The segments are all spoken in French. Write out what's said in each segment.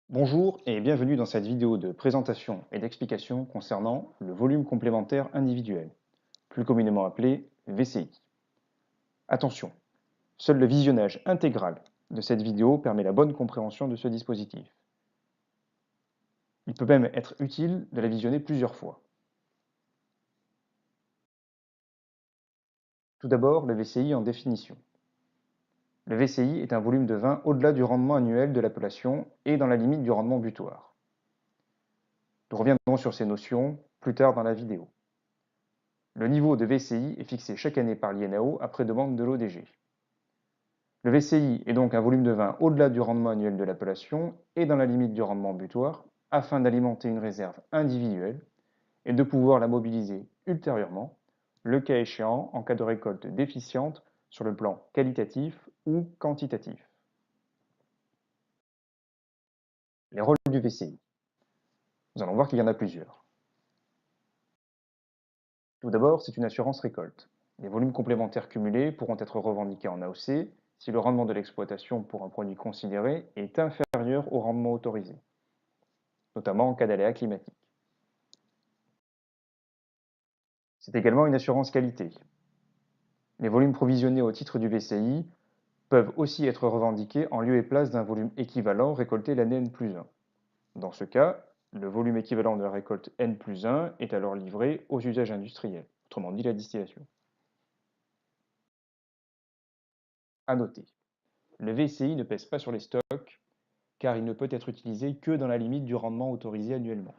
Bonjour et bienvenue dans cette vidéo de présentation et d'explication concernant le volume complémentaire individuel, plus communément appelé VCI. Attention, seul le visionnage intégral de cette vidéo permet la bonne compréhension de ce dispositif. Il peut même être utile de la visionner plusieurs fois. Tout d'abord, le VCI en définition. Le VCI est un volume de vin au-delà du rendement annuel de l'appellation et dans la limite du rendement butoir. Nous reviendrons sur ces notions plus tard dans la vidéo. Le niveau de VCI est fixé chaque année par l'INAO après demande de l'ODG. Le VCI est donc un volume de vin au-delà du rendement annuel de l'appellation et dans la limite du rendement butoir afin d'alimenter une réserve individuelle et de pouvoir la mobiliser ultérieurement, le cas échéant en cas de récolte déficiente sur le plan qualitatif ou quantitatif. Les rôles du VCI. Nous allons voir qu'il y en a plusieurs. Tout d'abord, c'est une assurance récolte. Les volumes complémentaires cumulés pourront être revendiqués en AOC si le rendement de l'exploitation pour un produit considéré est inférieur au rendement autorisé, notamment en cas d'aléa climatique. C'est également une assurance qualité. Les volumes provisionnés au titre du VCI peuvent aussi être revendiqués en lieu et place d'un volume équivalent récolté l'année N+1. Dans ce cas, le volume équivalent de la récolte N+1 est alors livré aux usages industriels, autrement dit la distillation. À noter, le VCI ne pèse pas sur les stocks car il ne peut être utilisé que dans la limite du rendement autorisé annuellement.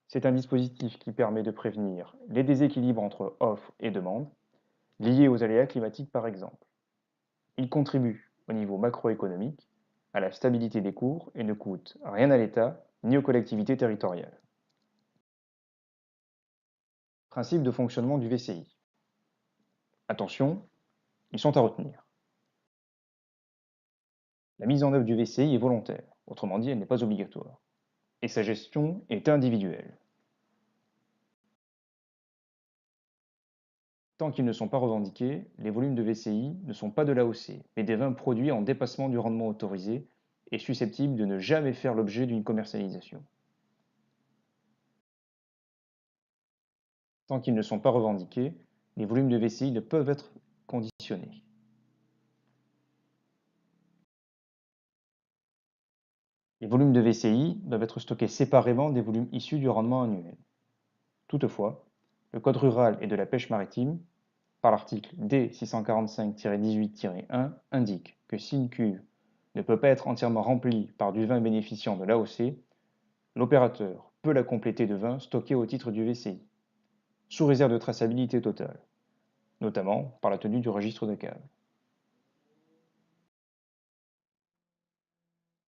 C'est un dispositif qui permet de prévenir les déséquilibres entre offre et demande, liés aux aléas climatiques par exemple. Il contribue, au niveau macroéconomique, à la stabilité des cours et ne coûte rien à l'État ni aux collectivités territoriales. Principe de fonctionnement du VCI. Attention, ils sont à retenir. La mise en œuvre du VCI est volontaire, autrement dit, elle n'est pas obligatoire, et sa gestion est individuelle. Tant qu'ils ne sont pas revendiqués, les volumes de VCI ne sont pas de l'AOC, mais des vins produits en dépassement du rendement autorisé et susceptibles de ne jamais faire l'objet d'une commercialisation. Tant qu'ils ne sont pas revendiqués, les volumes de VCI ne peuvent être conditionnés. Les volumes de VCI doivent être stockés séparément des volumes issus du rendement annuel. Toutefois, le Code rural et de la pêche maritime, par l'article D645-18-1, indique que si une cuve ne peut pas être entièrement remplie par du vin bénéficiant de l'AOC, l'opérateur peut la compléter de vin stocké au titre du VCI, sous réserve de traçabilité totale, notamment par la tenue du registre de cave.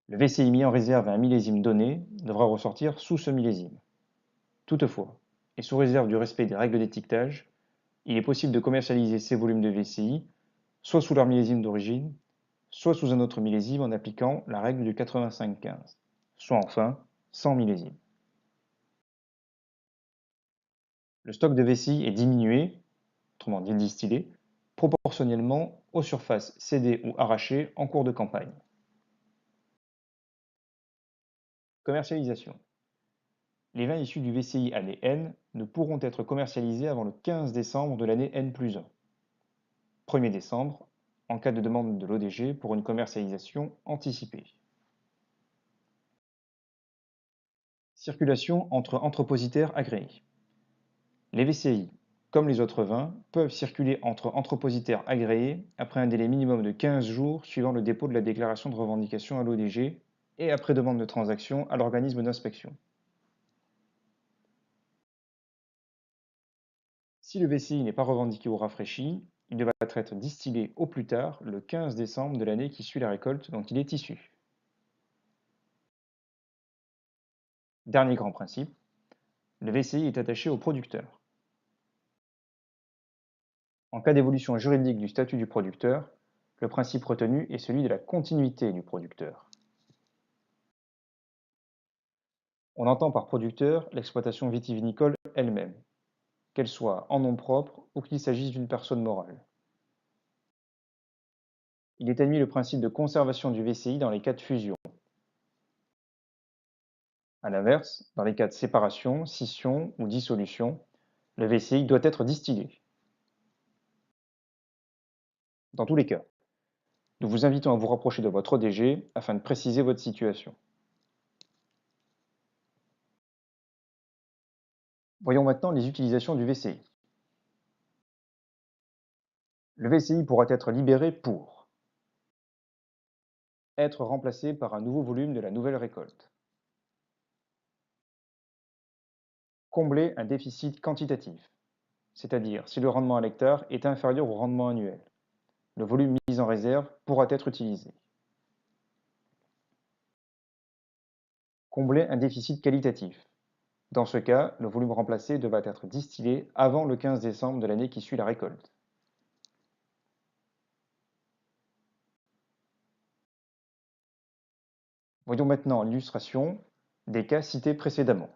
Le VCI mis en réserve à un millésime donné devra ressortir sous ce millésime. Toutefois, et sous réserve du respect des règles d'étiquetage, il est possible de commercialiser ces volumes de VCI soit sous leur millésime d'origine, soit sous un autre millésime en appliquant la règle du 85-15, soit enfin sans millésime. Le stock de VCI est diminué, autrement dit distillé, proportionnellement aux surfaces cédées ou arrachées en cours de campagne. Commercialisation. Les vins issus du VCI année N ne pourront être commercialisés avant le 15 décembre de l'année N+1. 1er décembre, en cas de demande de l'ODG pour une commercialisation anticipée. Circulation entre entrepositaires agréés. Les VCI, comme les autres vins, peuvent circuler entre entrepositaires agréés après un délai minimum de 15 jours suivant le dépôt de la déclaration de revendication à l'ODG et après demande de transaction à l'organisme d'inspection. Si le VCI n'est pas revendiqué ou rafraîchi, il devra être distillé au plus tard le 15 décembre de l'année qui suit la récolte dont il est issu. Dernier grand principe, le VCI est attaché au producteur. En cas d'évolution juridique du statut du producteur, le principe retenu est celui de la continuité du producteur. On entend par producteur l'exploitation vitivinicole elle-même, qu'elle soit en nom propre ou qu'il s'agisse d'une personne morale. Il est admis le principe de conservation du VCI dans les cas de fusion. A l'inverse, dans les cas de séparation, scission ou dissolution, le VCI doit être distillé. Dans tous les cas, nous vous invitons à vous rapprocher de votre ODG afin de préciser votre situation. Voyons maintenant les utilisations du VCI. Le VCI pourra être libéré pour être remplacé par un nouveau volume de la nouvelle récolte, combler un déficit quantitatif, c'est-à-dire si le rendement à l'hectare est inférieur au rendement annuel. Le volume mis en réserve pourra être utilisé. Combler un déficit qualitatif. Dans ce cas, le volume remplacé devra être distillé avant le 15 décembre de l'année qui suit la récolte. Voyons maintenant l'illustration des cas cités précédemment.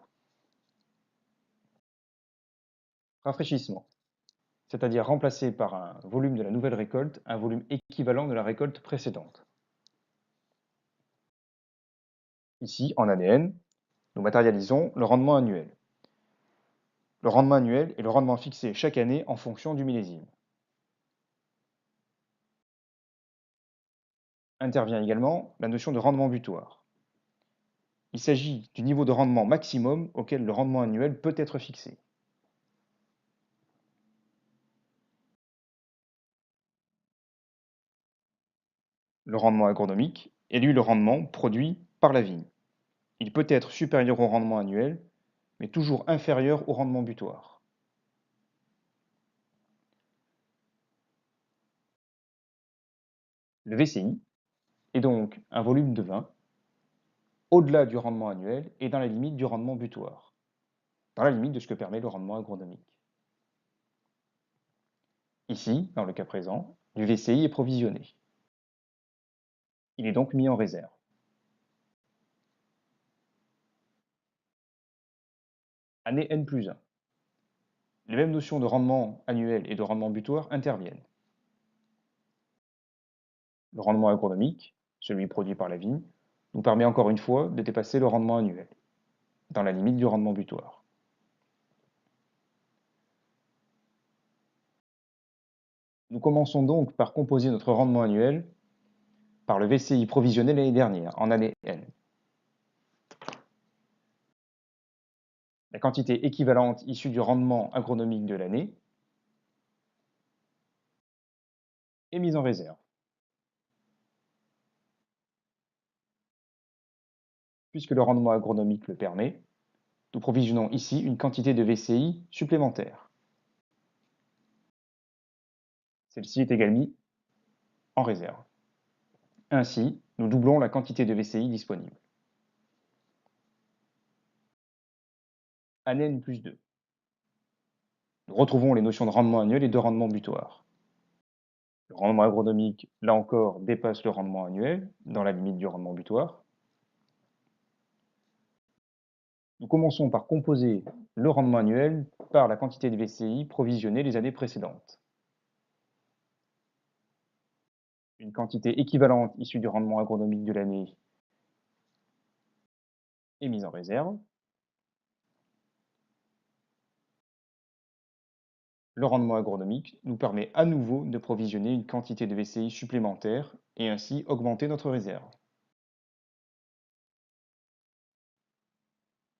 Rafraîchissement, c'est-à-dire remplacer par un volume de la nouvelle récolte un volume équivalent de la récolte précédente. Ici, en année N, nous matérialisons le rendement annuel. Le rendement annuel est le rendement fixé chaque année en fonction du millésime. Intervient également la notion de rendement butoir. Il s'agit du niveau de rendement maximum auquel le rendement annuel peut être fixé. Le rendement agronomique est lui le rendement produit par la vigne. Il peut être supérieur au rendement annuel, mais toujours inférieur au rendement butoir. Le VCI est donc un volume de vin au-delà du rendement annuel et dans la limite du rendement butoir, dans la limite de ce que permet le rendement agronomique. Ici, dans le cas présent, du VCI est provisionné. Il est donc mis en réserve. Année N plus 1. Les mêmes notions de rendement annuel et de rendement butoir interviennent. Le rendement agronomique, celui produit par la vigne, nous permet encore une fois de dépasser le rendement annuel, dans la limite du rendement butoir. Nous commençons donc par composer notre rendement annuel par le VCI provisionné l'année dernière, en année N. La quantité équivalente issue du rendement agronomique de l'année est mise en réserve. Puisque le rendement agronomique le permet, nous provisionnons ici une quantité de VCI supplémentaire. Celle-ci est également en réserve. Ainsi, nous doublons la quantité de VCI disponible. Année N plus 2. Nous retrouvons les notions de rendement annuel et de rendement butoir. Le rendement agronomique, là encore, dépasse le rendement annuel, dans la limite du rendement butoir. Nous commençons par composer le rendement annuel par la quantité de VCI provisionnée les années précédentes. Une quantité équivalente issue du rendement agronomique de l'année est mise en réserve. Le rendement agronomique nous permet à nouveau de provisionner une quantité de VCI supplémentaire et ainsi augmenter notre réserve.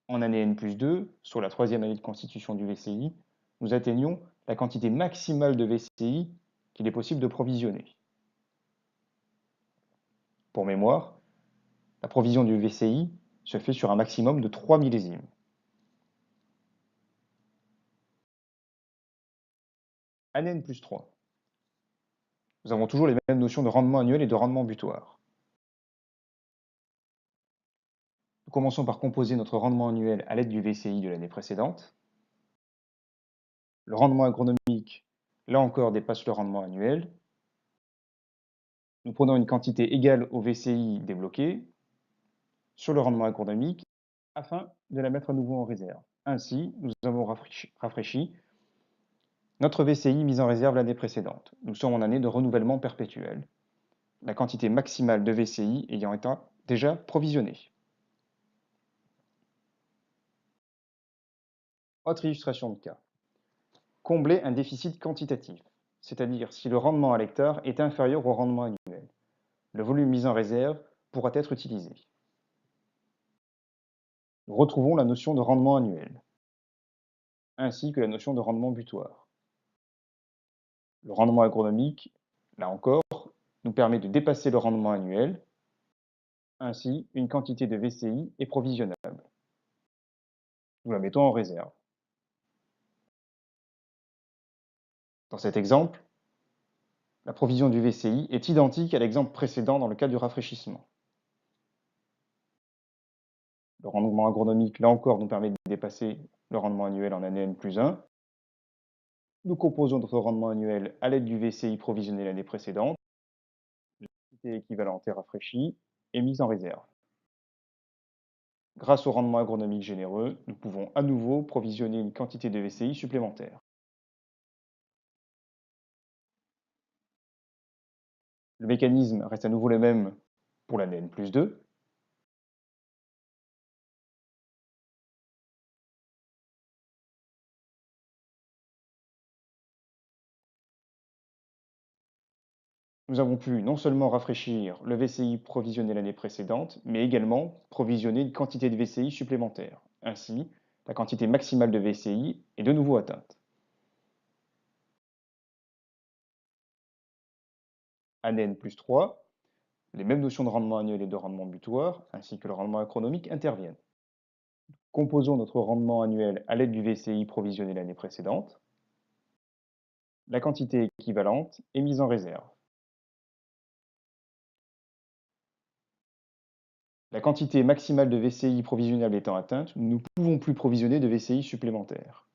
En année N plus 2, sur la troisième année de constitution du VCI, nous atteignons la quantité maximale de VCI qu'il est possible de provisionner. Pour mémoire, la provision du VCI se fait sur un maximum de 3 millésimes. Année N plus 3. Nous avons toujours les mêmes notions de rendement annuel et de rendement butoir. Nous commençons par composer notre rendement annuel à l'aide du VCI de l'année précédente. Le rendement agronomique, là encore, dépasse le rendement annuel. Nous prenons une quantité égale au VCI débloqué sur le rendement agronomique afin de la mettre à nouveau en réserve. Ainsi, nous avons rafraîchi notre VCI mise en réserve l'année précédente. Nous sommes en année de renouvellement perpétuel, la quantité maximale de VCI ayant été déjà provisionnée. Autre illustration de cas. Combler un déficit quantitatif, c'est-à-dire si le rendement à l'hectare est inférieur au rendement annuel. Le volume mis en réserve pourra être utilisé. Nous retrouvons la notion de rendement annuel, ainsi que la notion de rendement butoir. Le rendement agronomique, là encore, nous permet de dépasser le rendement annuel. Ainsi, une quantité de VCI est provisionnable. Nous la mettons en réserve. Dans cet exemple, la provision du VCI est identique à l'exemple précédent dans le cas du rafraîchissement. Le rendement agronomique, là encore, nous permet de dépasser le rendement annuel en année N+1. Nous composons notre rendement annuel à l'aide du VCI provisionné l'année précédente. La quantité équivalente est rafraîchie et mise en réserve. Grâce au rendement agronomique généreux, nous pouvons à nouveau provisionner une quantité de VCI supplémentaire. Le mécanisme reste à nouveau le même pour l'année N+2. Nous avons pu non seulement rafraîchir le VCI provisionné l'année précédente, mais également provisionner une quantité de VCI supplémentaire. Ainsi, la quantité maximale de VCI est de nouveau atteinte. Année N+3, les mêmes notions de rendement annuel et de rendement butoir, ainsi que le rendement agronomique interviennent. Composons notre rendement annuel à l'aide du VCI provisionné l'année précédente. La quantité équivalente est mise en réserve. La quantité maximale de VCI provisionnable étant atteinte, nous ne pouvons plus provisionner de VCI supplémentaires.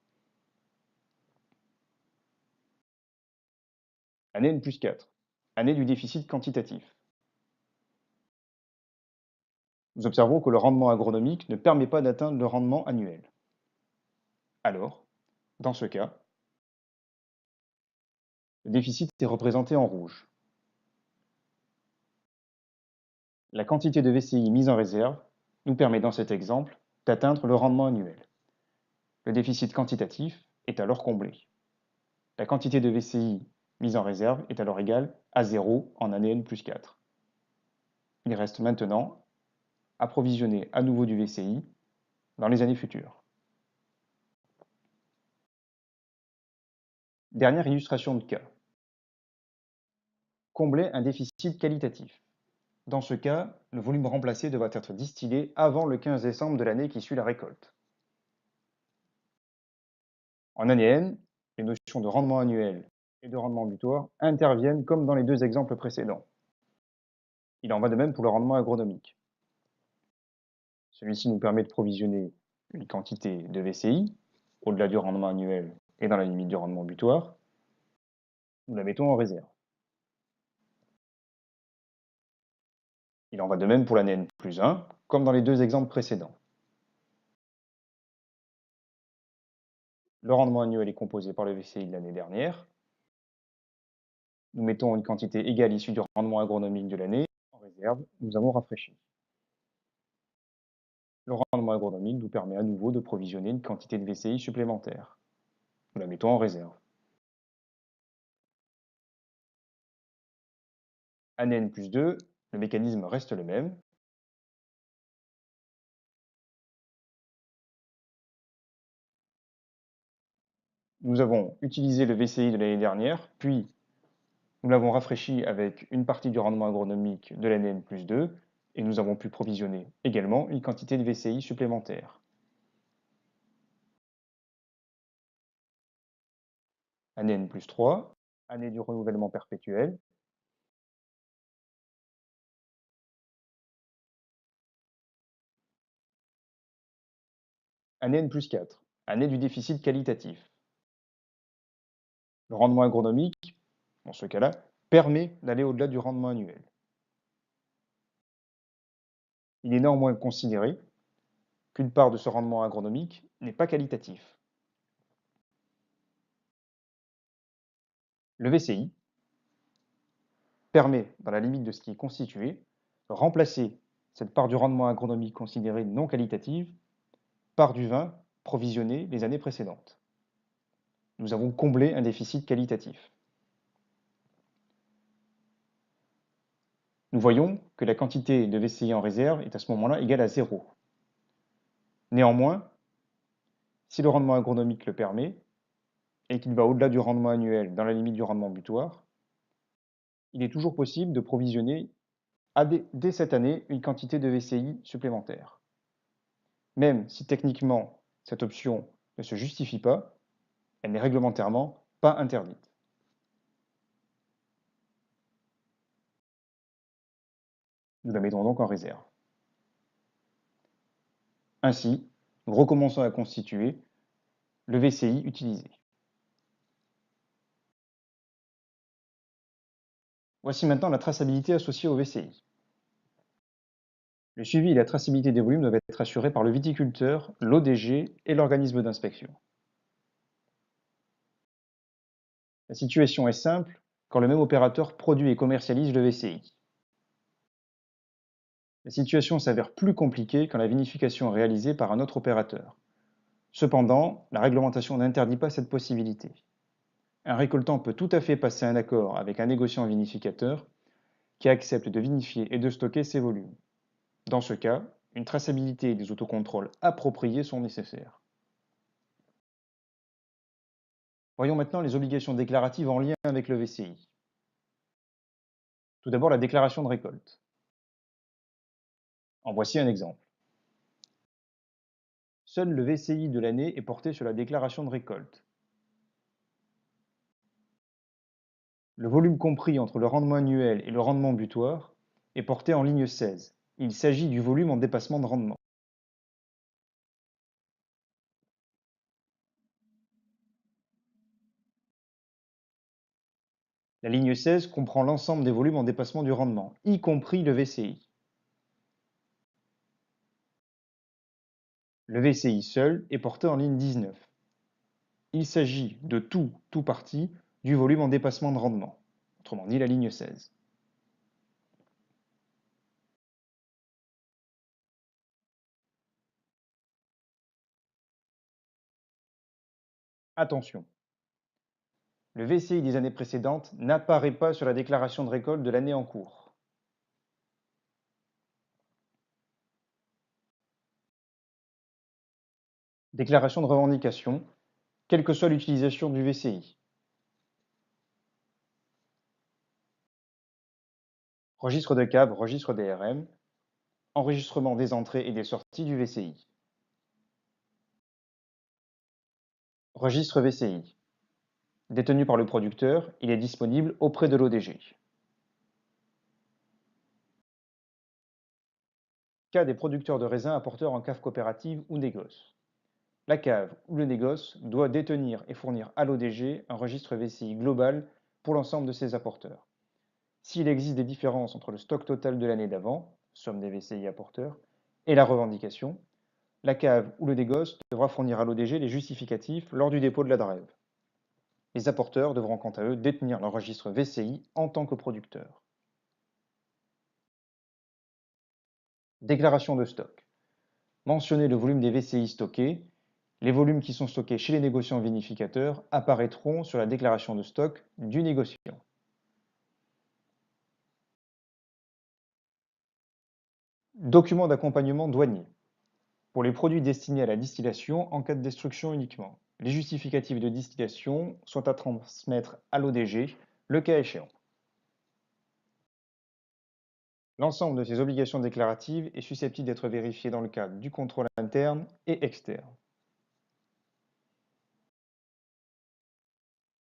Année N+4, année du déficit quantitatif. Nous observons que le rendement agronomique ne permet pas d'atteindre le rendement annuel. Alors, dans ce cas, le déficit est représenté en rouge. La quantité de VCI mise en réserve nous permet dans cet exemple d'atteindre le rendement annuel. Le déficit quantitatif est alors comblé. La quantité de VCI mise en réserve est alors égale à 0 en année N+4. Il reste maintenant à provisionner à nouveau du VCI dans les années futures. Dernière illustration de cas. Combler un déficit qualitatif. Dans ce cas, le volume remplacé devra être distillé avant le 15 décembre de l'année qui suit la récolte. En année N, les notions de rendement annuel et de rendement butoir interviennent comme dans les deux exemples précédents. Il en va de même pour le rendement agronomique. Celui-ci nous permet de provisionner une quantité de VCI au-delà du rendement annuel et dans la limite du rendement butoir. Nous la mettons en réserve. Il en va de même pour l'année N+1, comme dans les deux exemples précédents. Le rendement annuel est composé par le VCI de l'année dernière. Nous mettons une quantité égale issue du rendement agronomique de l'année. En réserve, nous avons rafraîchi. Le rendement agronomique nous permet à nouveau de provisionner une quantité de VCI supplémentaire. Nous la mettons en réserve. Année N+2, le mécanisme reste le même. Nous avons utilisé le VCI de l'année dernière, puis nous l'avons rafraîchi avec une partie du rendement agronomique de l'année N+2, et nous avons pu provisionner également une quantité de VCI supplémentaire. Année N+3, année du renouvellement perpétuel. Année N+4, année du déficit qualitatif. Le rendement agronomique, dans ce cas-là, permet d'aller au-delà du rendement annuel. Il est néanmoins considéré qu'une part de ce rendement agronomique n'est pas qualitatif. Le VCI permet, dans la limite de ce qui est constitué, de remplacer cette part du rendement agronomique considérée non qualitative par du vin provisionné les années précédentes. Nous avons comblé un déficit qualitatif. Nous voyons que la quantité de VCI en réserve est à ce moment-là égale à 0. Néanmoins, si le rendement agronomique le permet, et qu'il va au-delà du rendement annuel dans la limite du rendement butoir, il est toujours possible de provisionner dès cette année une quantité de VCI supplémentaire. Même si techniquement cette option ne se justifie pas, elle n'est réglementairement pas interdite. Nous la mettons donc en réserve. Ainsi, nous recommençons à constituer le VCI utilisé. Voici maintenant la traçabilité associée au VCI. Le suivi et la traçabilité des volumes doivent être assurés par le viticulteur, l'ODG et l'organisme d'inspection. La situation est simple quand le même opérateur produit et commercialise le VCI. La situation s'avère plus compliquée quand la vinification est réalisée par un autre opérateur. Cependant, la réglementation n'interdit pas cette possibilité. Un récoltant peut tout à fait passer un accord avec un négociant vinificateur qui accepte de vinifier et de stocker ses volumes. Dans ce cas, une traçabilité et des autocontrôles appropriés sont nécessaires. Voyons maintenant les obligations déclaratives en lien avec le VCI. Tout d'abord, la déclaration de récolte. En voici un exemple. Seul le VCI de l'année est porté sur la déclaration de récolte. Le volume compris entre le rendement annuel et le rendement butoir est porté en ligne 16. Il s'agit du volume en dépassement de rendement. La ligne 16 comprend l'ensemble des volumes en dépassement du rendement, y compris le VCI. Le VCI seul est porté en ligne 19. Il s'agit de tout parti du volume en dépassement de rendement, autrement dit la ligne 16. Attention, le VCI des années précédentes n'apparaît pas sur la déclaration de récolte de l'année en cours. Déclaration de revendication, quelle que soit l'utilisation du VCI. Registre de cave, registre DRM, enregistrement des entrées et des sorties du VCI. Registre VCI. Détenu par le producteur, il est disponible auprès de l'ODG. Cas des producteurs de raisins apporteurs en cave coopérative ou négoce. La cave ou le négoce doit détenir et fournir à l'ODG un registre VCI global pour l'ensemble de ses apporteurs. S'il existe des différences entre le stock total de l'année d'avant, somme des VCI apporteurs, et la revendication, la cave ou le négoce devra fournir à l'ODG les justificatifs lors du dépôt de la drève. Les apporteurs devront quant à eux détenir leur registre VCI en tant que producteurs. Déclaration de stock. Mentionner le volume des VCI stockés. Les volumes qui sont stockés chez les négociants vinificateurs apparaîtront sur la déclaration de stock du négociant. Document d'accompagnement douanier. Pour les produits destinés à la distillation en cas de destruction uniquement. Les justificatifs de distillation sont à transmettre à l'ODG, le cas échéant. L'ensemble de ces obligations déclaratives est susceptible d'être vérifié dans le cadre du contrôle interne et externe.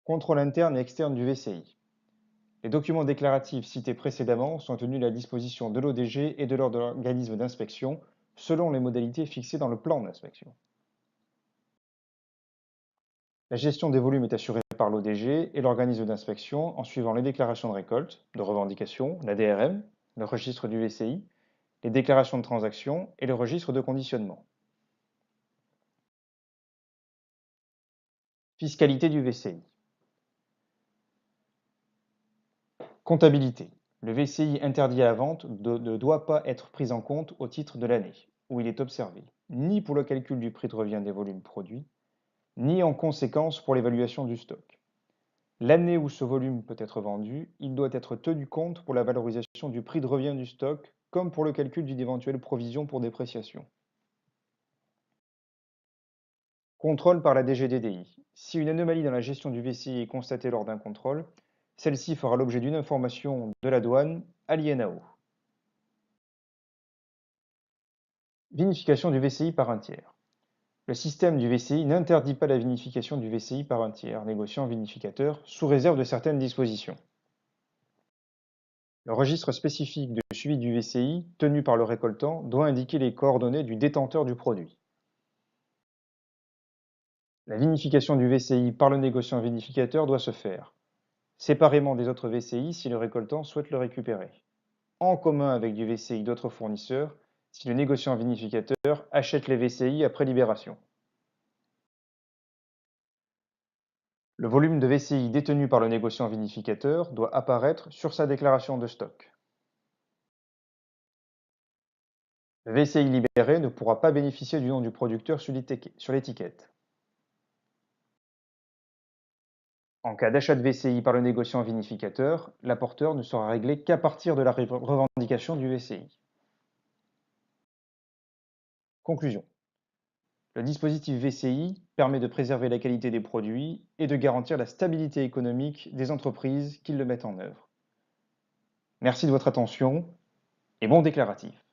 Contrôle interne et externe du VCI. Les documents déclaratifs cités précédemment sont tenus à la disposition de l'ODG et de l'organisme d'inspection selon les modalités fixées dans le plan d'inspection. La gestion des volumes est assurée par l'ODG et l'organisme d'inspection en suivant les déclarations de récolte, de revendication, la DRM, le registre du VCI, les déclarations de transaction et le registre de conditionnement. Fiscalité du VCI. Comptabilité. Le VCI interdit à la vente ne doit pas être pris en compte au titre de l'année. où il est observé, ni pour le calcul du prix de revient des volumes produits, ni en conséquence pour l'évaluation du stock. L'année où ce volume peut être vendu, il doit être tenu compte pour la valorisation du prix de revient du stock, comme pour le calcul d'une éventuelle provision pour dépréciation. Contrôle par la DGDDI. Si une anomalie dans la gestion du VCI est constatée lors d'un contrôle, celle-ci fera l'objet d'une information de la douane à l'INAO. Vinification du VCI par un tiers. Le système du VCI n'interdit pas la vinification du VCI par un tiers, négociant vinificateur, sous réserve de certaines dispositions. Le registre spécifique de suivi du VCI, tenu par le récoltant, doit indiquer les coordonnées du détenteur du produit. La vinification du VCI par le négociant vinificateur doit se faire séparément des autres VCI si le récoltant souhaite le récupérer, en commun avec du VCI d'autres fournisseurs si le négociant vinificateur achète les VCI après libération. Le volume de VCI détenu par le négociant vinificateur doit apparaître sur sa déclaration de stock. Le VCI libéré ne pourra pas bénéficier du nom du producteur sur l'étiquette. En cas d'achat de VCI par le négociant vinificateur, l'apporteur ne sera réglé qu'à partir de la revendication du VCI. Conclusion. Le dispositif VCI permet de préserver la qualité des produits et de garantir la stabilité économique des entreprises qui le mettent en œuvre. Merci de votre attention et bon déclaratif.